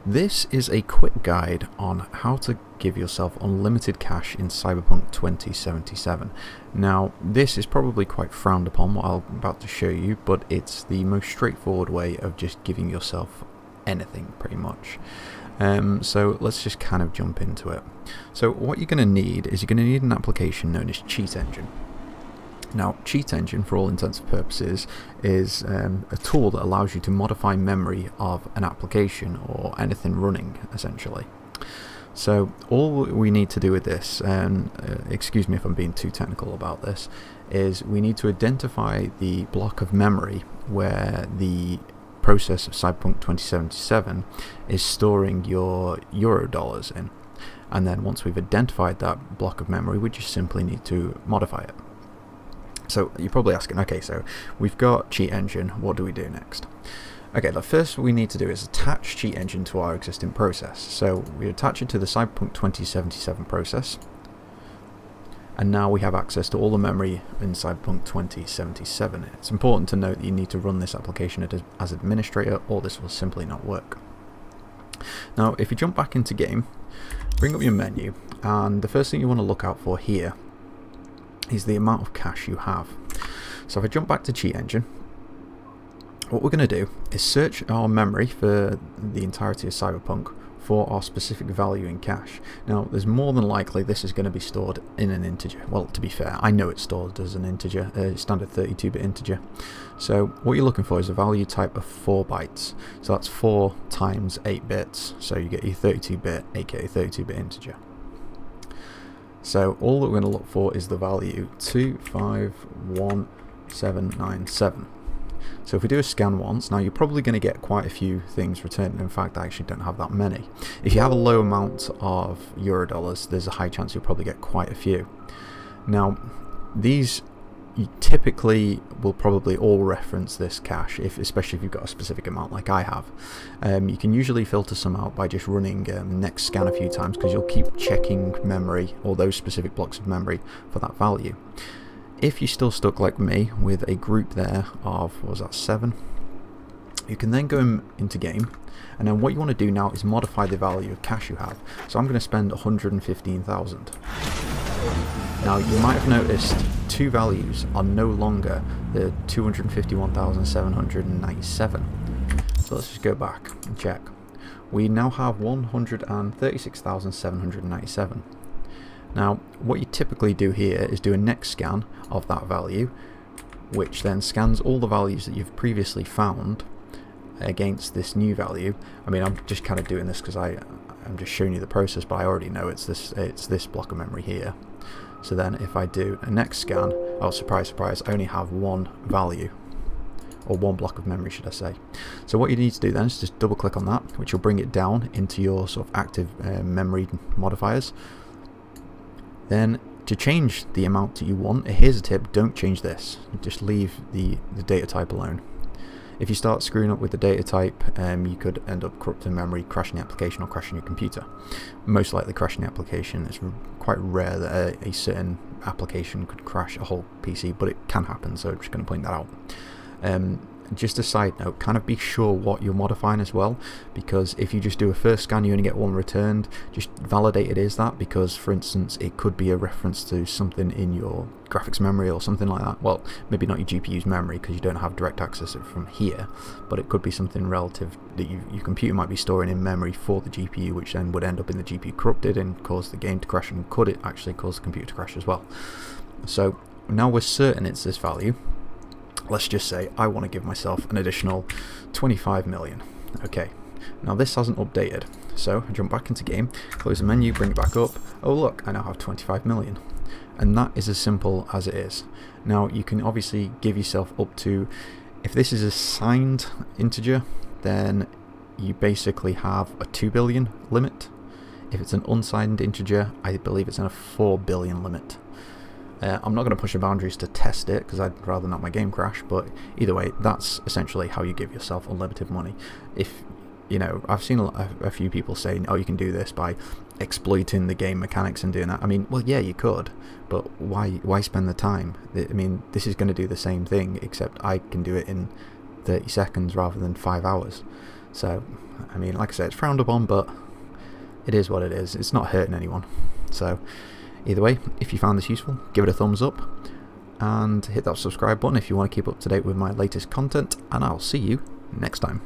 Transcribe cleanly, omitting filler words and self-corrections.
This is a quick guide on how to give yourself unlimited cash in Cyberpunk 2077. Now, this is probably quite frowned upon, what I'm about to show you, but it's the most straightforward way of just giving yourself anything, pretty much. So let's just kind of jump into it. So what you're going to need is you're going to need an application known as Cheat Engine. Now, Cheat Engine, for all intents and purposes, is a tool that allows you to modify memory of an application or anything running, essentially. So all we need to do with this, and excuse me if I'm being too technical about this, is we need to identify the block of memory where the process of Cyberpunk 2077 is storing your Eurodollars in. And then once we've identified that block of memory, we just simply need to modify it. So you're probably asking, okay, so we've got Cheat Engine, what do we do next? Okay, the first we need to do is attach Cheat Engine to our existing process. So we attach it to the Cyberpunk 2077 process, and now we have access to all the memory in Cyberpunk 2077. It's important to note that you need to run this application as administrator, or this will simply not work. Now, if you jump back into game, bring up your menu, and the first thing you want to look out for here is the amount of cash you have. So if I jump back to Cheat Engine, what we're going to do is search our memory for the entirety of Cyberpunk for our specific value in cash. Now, there's more than likely this is going to be stored in an integer. Well, to be fair, I know it's stored as an integer, standard 32-bit integer. So what you're looking for is a value type of 4 bytes. So that's 4 times 8 bits. So you get your 32-bit, aka 32-bit integer. So all that we're going to look for is the value 251797. So if we do a scan once, now you're probably going to get quite a few things returned. In fact, I actually don't have that many. If you have a low amount of Eurodollars, there's a high chance you'll probably get quite a few. Now, these you typically will probably all reference this cache, especially if you've got a specific amount like I have. You can usually filter some out by just running next scan a few times, because you'll keep checking memory, or those specific blocks of memory, for that value. If you're still stuck like me with a group there of, what was that, 7, you can then go into game, and then what you want to do now is modify the value of cash you have. So I'm going to spend 115,000. Now, you might have noticed two values are no longer the 251,797. So let's just go back and check. We now have 136,797. Now, what you typically do here is do a next scan of that value, which then scans all the values that you've previously found against this new value. I mean, I'm just kind of doing this because I'm just showing you the process, but I already know it's this block of memory here. So then if I do a next scan, oh, surprise, surprise, I only have one value, or one block of memory, should I say. So what you need to do then is just double click on that, which will bring it down into your sort of active memory modifiers. Then to change the amount that you want, here's a tip: don't change this, just leave the data type alone. If you start screwing up with the data type, you could end up corrupting memory, crashing the application, or crashing your computer. Most likely crashing the application. It's quite rare that a certain application could crash a whole PC, but it can happen, so I'm just going to point that out. Just a side note, kind of be sure what you're modifying as well, because if you just do a first scan, you only get one returned. Just validate it is that, because for instance, it could be a reference to something in your graphics memory or something like that. Well, maybe not your GPU's memory, because you don't have direct access from here, but it could be something relative that your computer might be storing in memory for the GPU, which then would end up in the GPU corrupted and cause the game to crash, and could it actually cause the computer to crash as well. So now we're certain it's this value. Let's just say I want to give myself an additional 25 million. Okay, now this hasn't updated, so I jump back into game, close the menu, bring it back up. Oh look, I now have 25 million. And that is as simple as it is. Now you can obviously give yourself up to, if this is a signed integer, then you basically have a 2 billion limit. If it's an unsigned integer, I believe it's in a 4 billion limit. I'm not going to push the boundaries to test it, because I'd rather not my game crash, but either way, that's essentially how you give yourself unlimited money. If, you know, I've seen a few people saying, oh, you can do this by exploiting the game mechanics and doing that. I mean, well, yeah, you could, but why spend the time? I mean, this is going to do the same thing, except I can do it in 30 seconds rather than 5 hours. So, I mean, like I said, it's frowned upon, but it is what it is. It's not hurting anyone. So, either way, if you found this useful, give it a thumbs up, and hit that subscribe button if you want to keep up to date with my latest content, and I'll see you next time.